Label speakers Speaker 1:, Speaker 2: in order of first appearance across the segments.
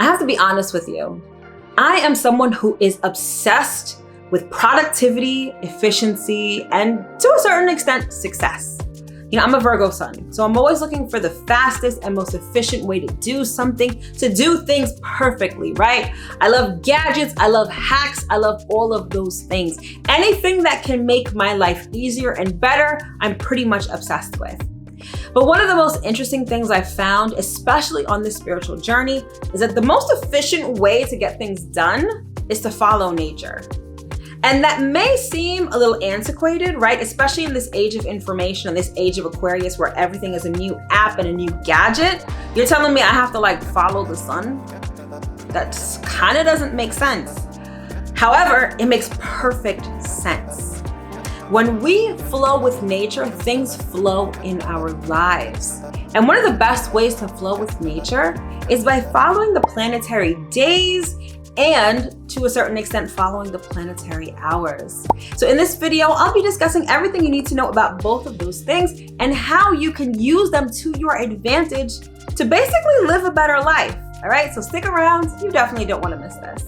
Speaker 1: I have to be honest with you. I am someone who is obsessed with productivity, efficiency, and to a certain extent, success. I'm a Virgo sun, so I'm always looking for the fastest and most efficient way to do something, to do things perfectly, right? I love gadgets, I love hacks, I love all of those things. Anything that can make my life easier and better, I'm pretty much obsessed with. But one of the most interesting things I've found, especially on this spiritual journey, is that the most efficient way to get things done is to follow nature. And that may seem a little antiquated, right? Especially in this age of information, in this age of Aquarius, where everything is a new app and a new gadget. You're telling me I have to follow the sun? That kind of doesn't make sense. However, it makes perfect sense. When we flow with nature, things flow in our lives. And one of the best ways to flow with nature is by following the planetary days and to a certain extent following the planetary hours. So in this video, I'll be discussing everything you need to know about both of those things and how you can use them to your advantage to basically live a better life. All right, so stick around. You definitely don't want to miss this.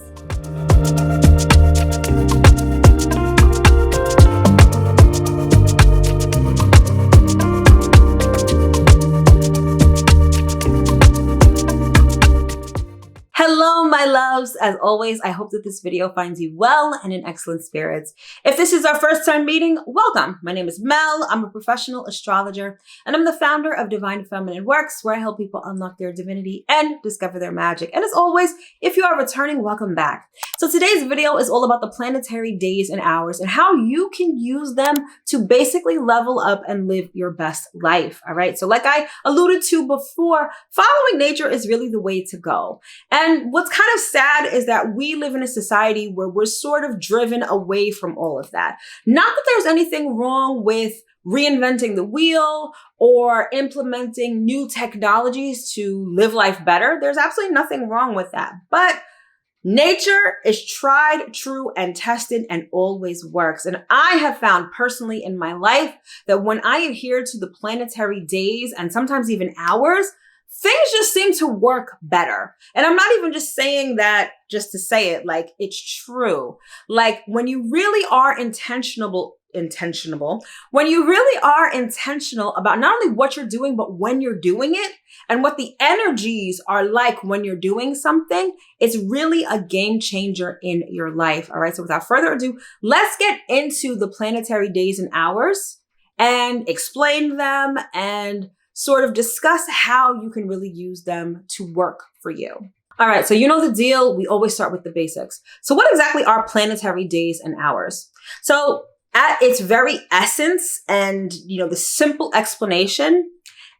Speaker 1: Hello, my loves. As always, I hope that this video finds you well and in excellent spirits. If this is our first time meeting, welcome. My name is Mel. I'm a professional astrologer, and I'm the founder of divinefeminineworks, where I help people unlock their divinity and discover their magic. And as always, if you are returning, welcome back. So today's video is all about the planetary days and hours and how you can use them to basically level up and live your best life. All right. So like I alluded to before, following nature is really the way to go. And what's kind of sad is that we live in a society where we're sort of driven away from all of that. Not that there's anything wrong with reinventing the wheel or implementing new technologies to live life better. There's absolutely nothing wrong with that. But nature is tried, true, and tested and always works. And I have found personally in my life that when I adhere to the planetary days and sometimes even hours, things just seem to work better. And I'm not even just saying that just to say it, it's true. When you really are intentional, when you really are intentional about not only what you're doing, but when you're doing it and what the energies are like when you're doing something, it's really a game changer in your life. All right. So without further ado, let's get into the planetary days and hours and explain them and sort of discuss how you can really use them to work for you. All right, so you know the deal. We always start with the basics. So what exactly are planetary days and hours? So at its very essence and, the simple explanation,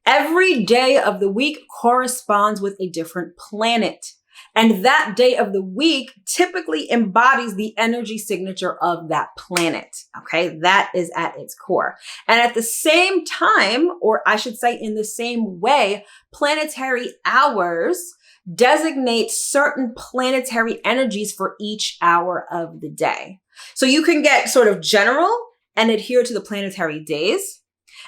Speaker 1: every day of the week corresponds with a different planet. And that day of the week typically embodies the energy signature of that planet. Okay, that is at its core. And at the same time, or I should say in the same way, planetary hours designate certain planetary energies for each hour of the day. So you can get sort of general and adhere to the planetary days.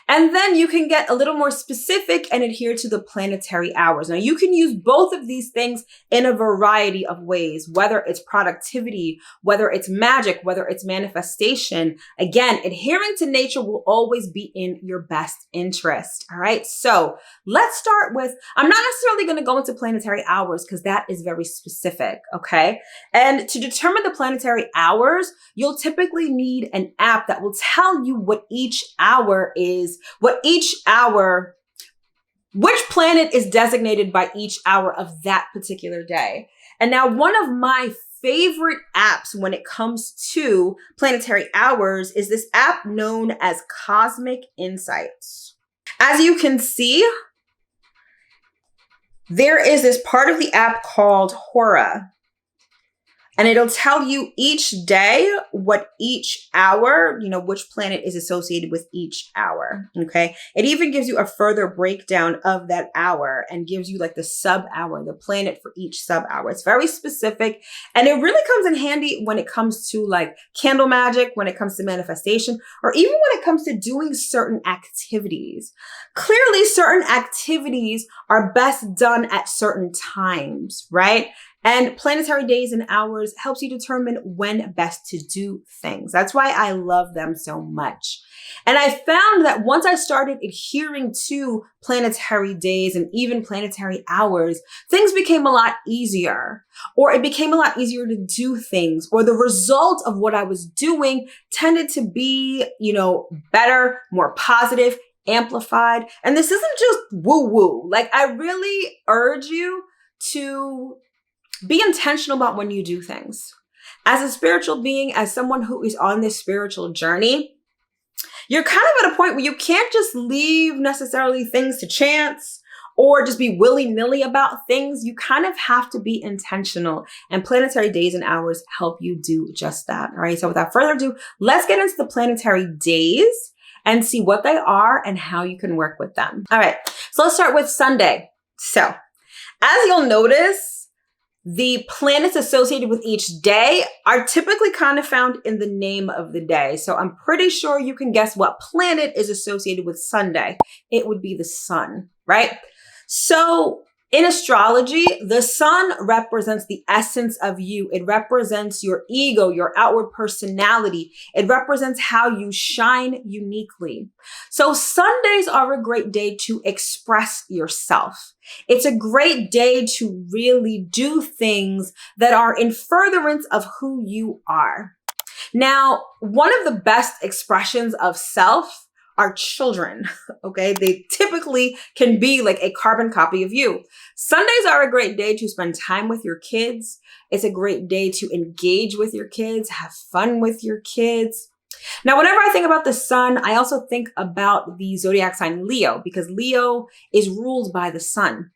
Speaker 1: And then you can get a little more specific and adhere to the planetary hours. Now, you can use both of these things in a variety of ways, whether it's productivity, whether it's magic, whether it's manifestation. Again, adhering to nature will always be in your best interest. All right. So let's start with, I'm not necessarily going to go into planetary hours because that is very specific. Okay. And to determine the planetary hours, you'll typically need an app that will tell you what each hour is, which planet is designated by each hour of that particular day. And now one of my favorite apps when it comes to planetary hours is this app known as Cosmic Insights. As you can see, there is this part of the app called Hora. And it'll tell you each day what each hour, which planet is associated with each hour. Okay. It even gives you a further breakdown of that hour and gives you like the sub hour, the planet for each sub hour. It's very specific. And it really comes in handy when it comes to like candle magic, when it comes to manifestation, or even when it comes to doing certain activities. Clearly, certain activities are best done at certain times, right? And planetary days and hours helps you determine when best to do things. That's why I love them so much. And I found that once I started adhering to planetary days and even planetary hours, things became a lot easier, or it became a lot easier to do things, or the result of what I was doing tended to be, better, more positive, amplified. And this isn't just woo-woo. Like, I really urge you to be intentional about when you do things. As a spiritual being, as someone who is on this spiritual journey, you're kind of at a point where you can't just leave necessarily things to chance or just be willy-nilly about things. You kind of have to be intentional, and planetary days and hours help you do just that. All right. So without further ado, let's get into the planetary days and see what they are and how you can work with them. All right. So let's start with Sunday. So as you'll notice, the planets associated with each day are typically kind of found in the name of the day. So I'm pretty sure you can guess what planet is associated with Sunday. It would be the sun, right? So in astrology, the sun represents the essence of you. It represents your ego, your outward personality. It represents how you shine uniquely. So Sundays are a great day to express yourself. It's a great day to really do things that are in furtherance of who you are. Now, one of the best expressions of self are children, okay? They typically can be like a carbon copy of you. Sundays are a great day to spend time with your kids. It's a great day to engage with your kids, have fun with your kids. Now, whenever I think about the sun, I also think about the zodiac sign Leo, because Leo is ruled by the sun.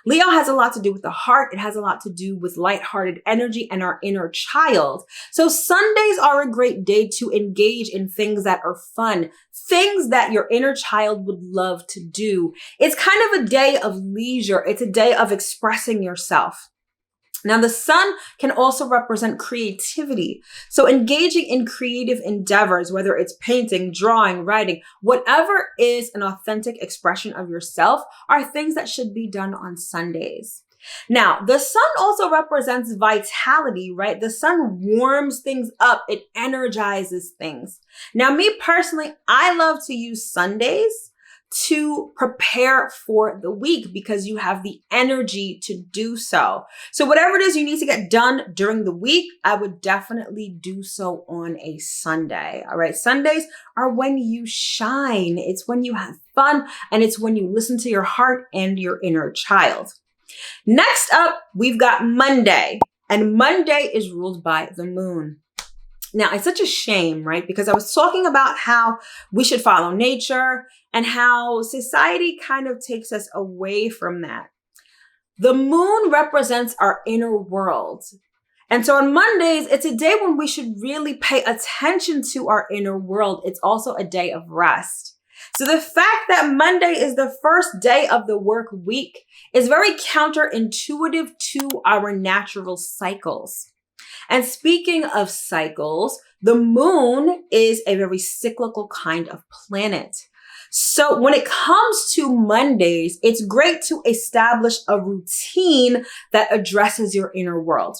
Speaker 1: Leo has a lot to do with the heart. It has a lot to do with lighthearted energy and our inner child. So Sundays are a great day to engage in things that are fun, things that your inner child would love to do. It's kind of a day of leisure. It's a day of expressing yourself. Now, the sun can also represent creativity. So engaging in creative endeavors, whether it's painting, drawing, writing, whatever is an authentic expression of yourself, are things that should be done on Sundays. Now, the sun also represents vitality, right? The sun warms things up. It energizes things. Now, me personally, I love to use Sundays to prepare for the week because you have the energy to do so. So whatever it is you need to get done during the week, I would definitely do so on a Sunday. All right. Sundays are when you shine. It's when you have fun, and it's when you listen to your heart and your inner child. Next up, we've got Monday, and Monday is ruled by the moon. Now, it's such a shame, right? Because I was talking about how we should follow nature and how society kind of takes us away from that. The moon represents our inner world. And so on Mondays, it's a day when we should really pay attention to our inner world. It's also a day of rest. So the fact that Monday is the first day of the work week is very counterintuitive to our natural cycles. And speaking of cycles, the moon is a very cyclical kind of planet. So when it comes to Mondays, it's great to establish a routine that addresses your inner world.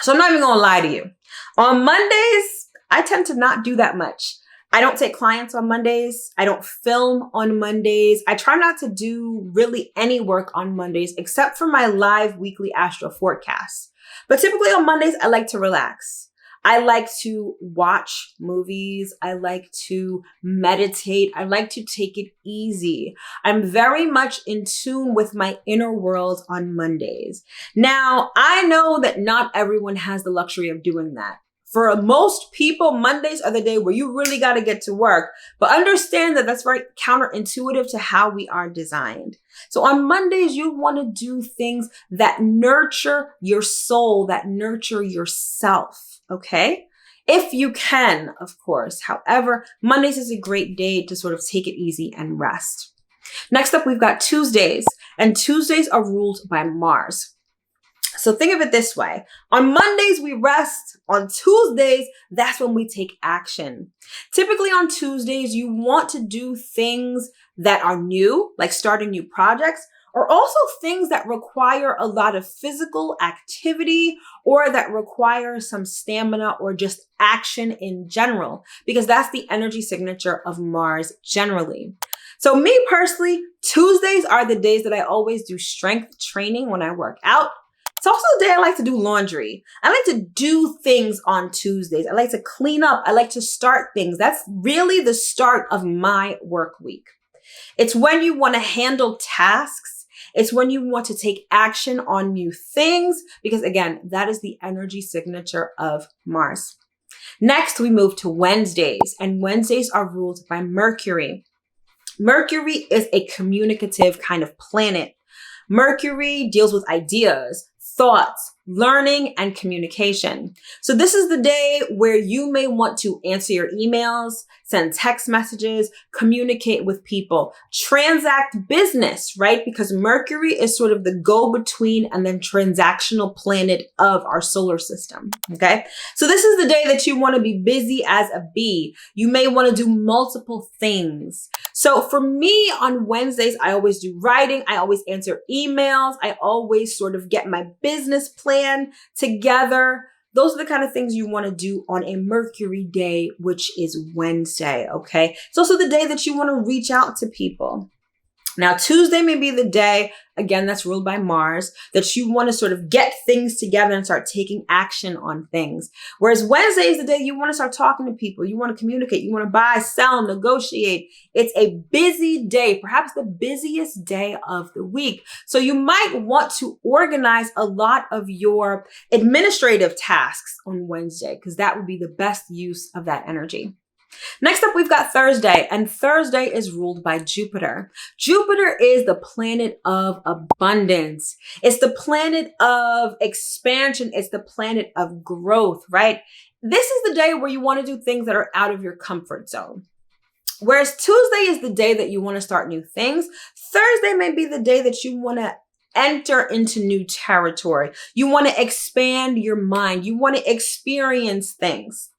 Speaker 1: So I'm not even going to lie to you. On Mondays, I tend to not do that much. I don't take clients on Mondays. I don't film on Mondays. I try not to do really any work on Mondays except for my live weekly astro forecasts. But typically on Mondays, I like to relax. I like to watch movies. I like to meditate. I like to take it easy. I'm very much in tune with my inner world on Mondays. Now, I know that not everyone has the luxury of doing that. For most people, Mondays are the day where you really got to get to work. But understand that that's very counterintuitive to how we are designed. So on Mondays, you want to do things that nurture your soul, that nurture yourself, okay? If you can, of course. However, Mondays is a great day to sort of take it easy and rest. Next up, we've got Tuesdays, and Tuesdays are ruled by Mars. So think of it this way. On Mondays, we rest. On Tuesdays, that's when we take action. Typically on Tuesdays, you want to do things that are new, like starting new projects, or also things that require a lot of physical activity or that require some stamina or just action in general, because that's the energy signature of Mars generally. So me personally, Tuesdays are the days that I always do strength training when I work out. It's also the day I like to do laundry. I like to do things on Tuesdays. I like to clean up. I like to start things. That's really the start of my work week. It's when you want to handle tasks. It's when you want to take action on new things, because again, that is the energy signature of Mars. Next, we move to Wednesdays, and Wednesdays are ruled by Mercury. Mercury is a communicative kind of planet. Mercury deals with ideas, thoughts, learning, and communication. So this is the day where you may want to answer your emails, send text messages, communicate with people, transact business, right? Because Mercury is sort of the go-between and then transactional planet of our solar system, okay? So this is the day that you want to be busy as a bee. You may want to do multiple things. So for me on Wednesdays, I always do writing. I always answer emails. I always sort of get my business plan together. Those are the kind of things you want to do on a Mercury day, which is Wednesday, okay? It's also the day that you want to reach out to people. Now, Tuesday may be the day, again, that's ruled by Mars, that you want to sort of get things together and start taking action on things. Whereas Wednesday is the day you want to start talking to people. You want to communicate. You want to buy, sell, negotiate. It's a busy day, perhaps the busiest day of the week. So you might want to organize a lot of your administrative tasks on Wednesday, because that would be the best use of that energy. Next up, we've got Thursday, and Thursday is ruled by Jupiter. Jupiter is the planet of abundance. It's the planet of expansion. It's the planet of growth, right? This is the day where you want to do things that are out of your comfort zone. Whereas Tuesday is the day that you want to start new things. Thursday may be the day that you want to enter into new territory. You want to expand your mind. You want to experience things.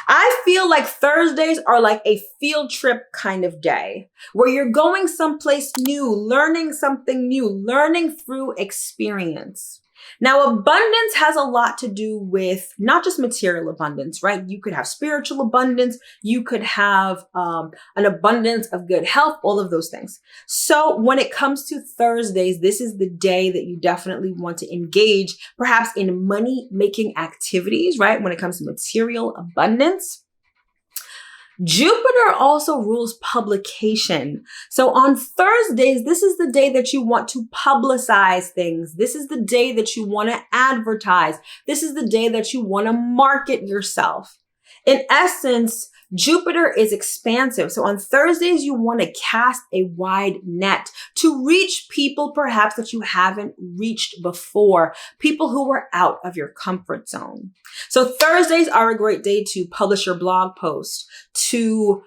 Speaker 1: I feel like Thursdays are like a field trip kind of day where you're going someplace new, learning something new, learning through experience. Now, abundance has a lot to do with not just material abundance, right? You could have spiritual abundance. You could have an abundance of good health, all of those things. So when it comes to Thursdays, this is the day that you definitely want to engage, perhaps in money-making activities, right? When it comes to material abundance. Jupiter also rules publication. So on Thursdays, this is the day that you want to publicize things. This is the day that you want to advertise. This is the day that you want to market yourself. In essence, Jupiter is expansive. So on Thursdays, you want to cast a wide net to reach people perhaps that you haven't reached before, people who are out of your comfort zone. So Thursdays are a great day to publish your blog post, to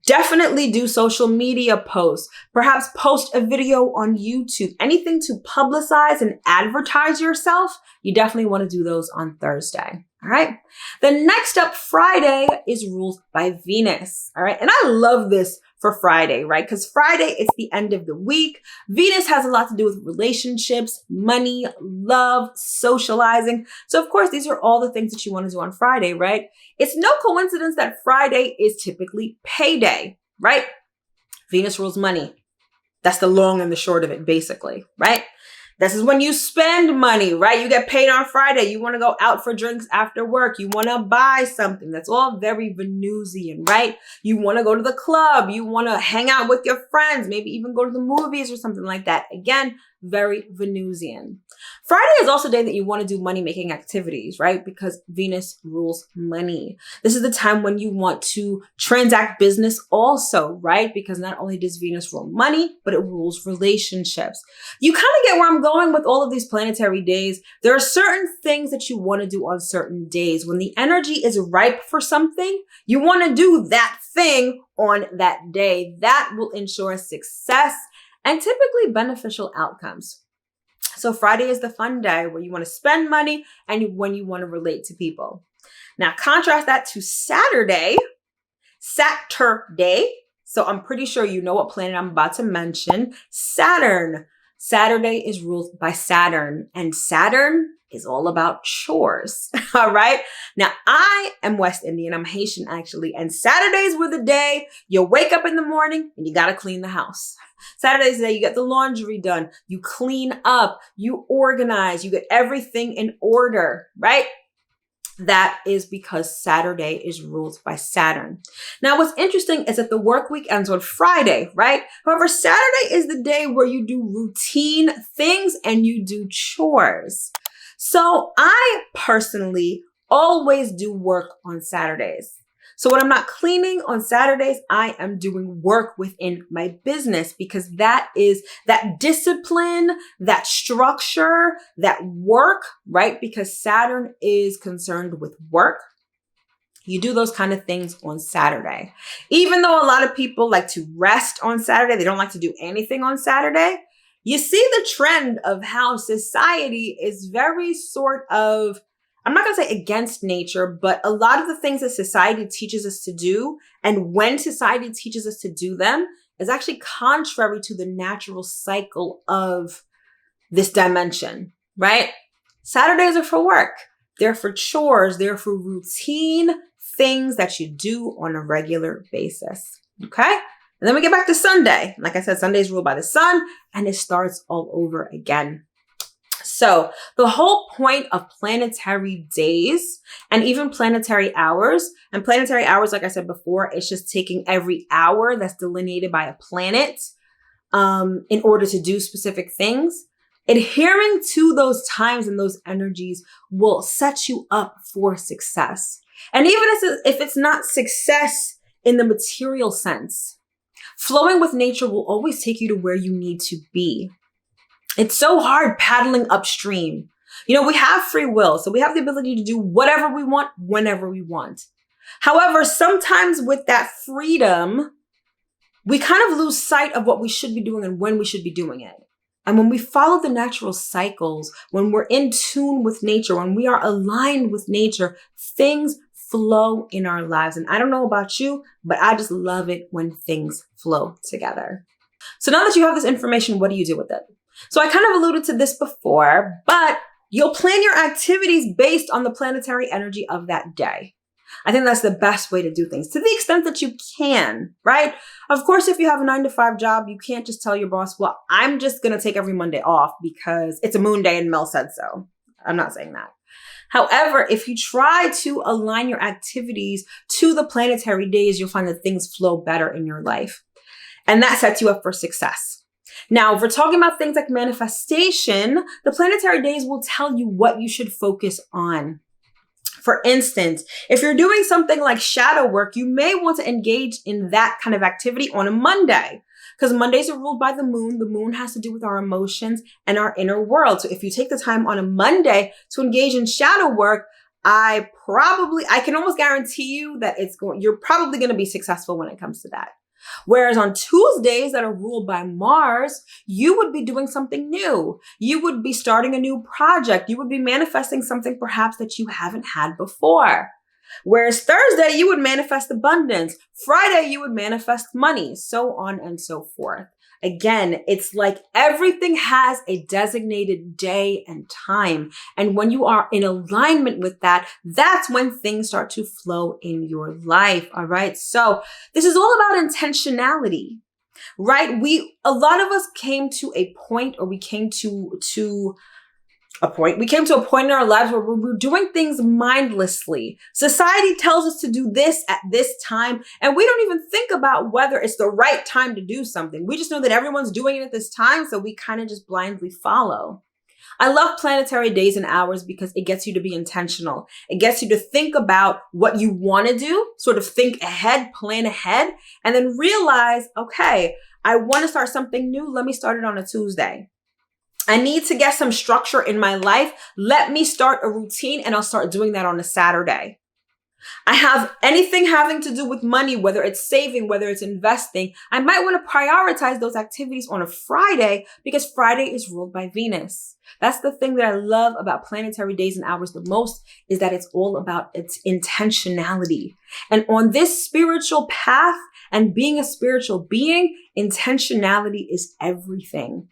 Speaker 1: definitely do social media posts, perhaps post a video on YouTube, anything to publicize and advertise yourself. You definitely want to do those on Thursday. All right. Then next up, Friday is ruled by Venus. All right. And I love this for Friday, right? Because Friday, it's the end of the week. Venus has a lot to do with relationships, money, love, socializing. So of course, these are all the things that you want to do on Friday, right? It's no coincidence that Friday is typically payday, right? Venus rules money. That's the long and the short of it, basically, right? This is when you spend money, right? You get paid on Friday. You want to go out for drinks after work. You want to buy something. That's all very Venusian, right? You want to go to the club. You want to hang out with your friends, maybe even go to the movies or something like that. Again, very Venusian. Friday is also a day that you want to do money-making activities, right? Because Venus rules money. This is the time when you want to transact business also, right? Because not only does Venus rule money, but it rules relationships. You kind of get where I'm going with all of these planetary days. There are certain things that you want to do on certain days. When the energy is ripe for something, you want to do that thing on that day. That will ensure success and typically beneficial outcomes. So Friday is the fun day where you want to spend money and when you want to relate to people. Now contrast that to Saturday. So I'm pretty sure you know what planet I'm about to mention. Saturn. Saturday is ruled by Saturn, and Saturn is all about chores. All right. Now I am West Indian. I'm Haitian actually. And Saturdays were the day you wake up in the morning and you got to clean the house. Saturday's the day you get the laundry done. You clean up, you organize, you get everything in order, right? That is because Saturday is ruled by Saturn. Now, what's interesting is that the work week ends on Friday, right? However, Saturday is the day where you do routine things and you do chores. So I personally always do work on Saturdays. So when I'm not cleaning on Saturdays, I am doing work within my business because that is that discipline, that structure, that work, right? Because Saturn is concerned with work. You do those kind of things on Saturday. Even though a lot of people like to rest on Saturday, they don't like to do anything on Saturday. You see the trend of how society is very sort of, I'm not going to say against nature, but a lot of the things that society teaches us to do, and when society teaches us to do them, is actually contrary to the natural cycle of this dimension, right? Saturdays are for work. They're for chores. They're for routine things that you do on a regular basis, okay? And then we get back to Sunday. Like I said, Sunday is ruled by the sun, and it starts all over again. So the whole point of planetary days and even planetary hours, and planetary hours, like I said before, it's just taking every hour that's delineated by a planet in order to do specific things. Adhering to those times and those energies will set you up for success. And even if it's not success in the material sense, flowing with nature will always take you to where you need to be. It's so hard paddling upstream. You know, we have free will, so we have the ability to do whatever we want, whenever we want. However, sometimes with that freedom, we kind of lose sight of what we should be doing and when we should be doing it. And when we follow the natural cycles, when we're in tune with nature, when we are aligned with nature, things flow in our lives. And I don't know about you, but I just love it when things flow together. So now that you have this information, what do you do with it? So I kind of alluded to this before, but you'll plan your activities based on the planetary energy of that day. I think that's the best way to do things to the extent that you can, right? Of course, if you have a 9-to-5 job, you can't just tell your boss, well, I'm just going to take every Monday off because it's a moon day and Mel said so. I'm not saying that. However, if you try to align your activities to the planetary days, you'll find that things flow better in your life. And that sets you up for success. Now, if we're talking about things like manifestation, the planetary days will tell you what you should focus on. For instance, if you're doing something like shadow work, you may want to engage in that kind of activity on a Monday because Mondays are ruled by the moon. The moon has to do with our emotions and our inner world. So if you take the time on a Monday to engage in shadow work, I can almost guarantee you that you're probably going to be successful when it comes to that. Whereas on Tuesdays that are ruled by Mars, you would be doing something new. You would be starting a new project. You would be manifesting something perhaps that you haven't had before. Whereas Thursday, you would manifest abundance. Friday, you would manifest money, so on and so forth. Again, it's like everything has a designated day and time. And when you are in alignment with that, that's when things start to flow in your life. All right. So this is all about intentionality, right? A lot of us came to a point, or we came to We came to a point in our lives where we're doing things mindlessly. Society tells us to do this at this time, and we don't even think about whether it's the right time to do something. We just know that everyone's doing it at this time, so we kind of just blindly follow. I love planetary days and hours because it gets you to be intentional. It gets you to think about what you want to do, sort of think ahead, plan ahead, and then realize, okay, I want to start something new. Let me start it on a Tuesday. I need to get some structure in my life. Let me start a routine and I'll start doing that on a Saturday. I have anything having to do with money, whether it's saving, whether it's investing. I might want to prioritize those activities on a Friday because Friday is ruled by Venus. That's the thing that I love about planetary days and hours the most, is that it's all about its intentionality. And on this spiritual path and being a spiritual being, intentionality is everything.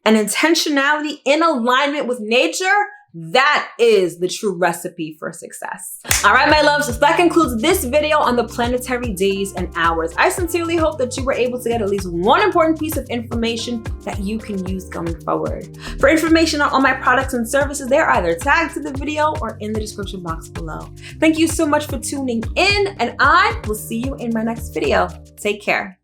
Speaker 1: And intentionality in alignment with nature, that is the true recipe for success. All right, my loves, so that concludes this video on the planetary days and hours. I sincerely hope that you were able to get at least one important piece of information that you can use going forward. For information on all my products and services, they're either tagged to the video or in the description box below. Thank you so much for tuning in, and I will see you in my next video. Take care.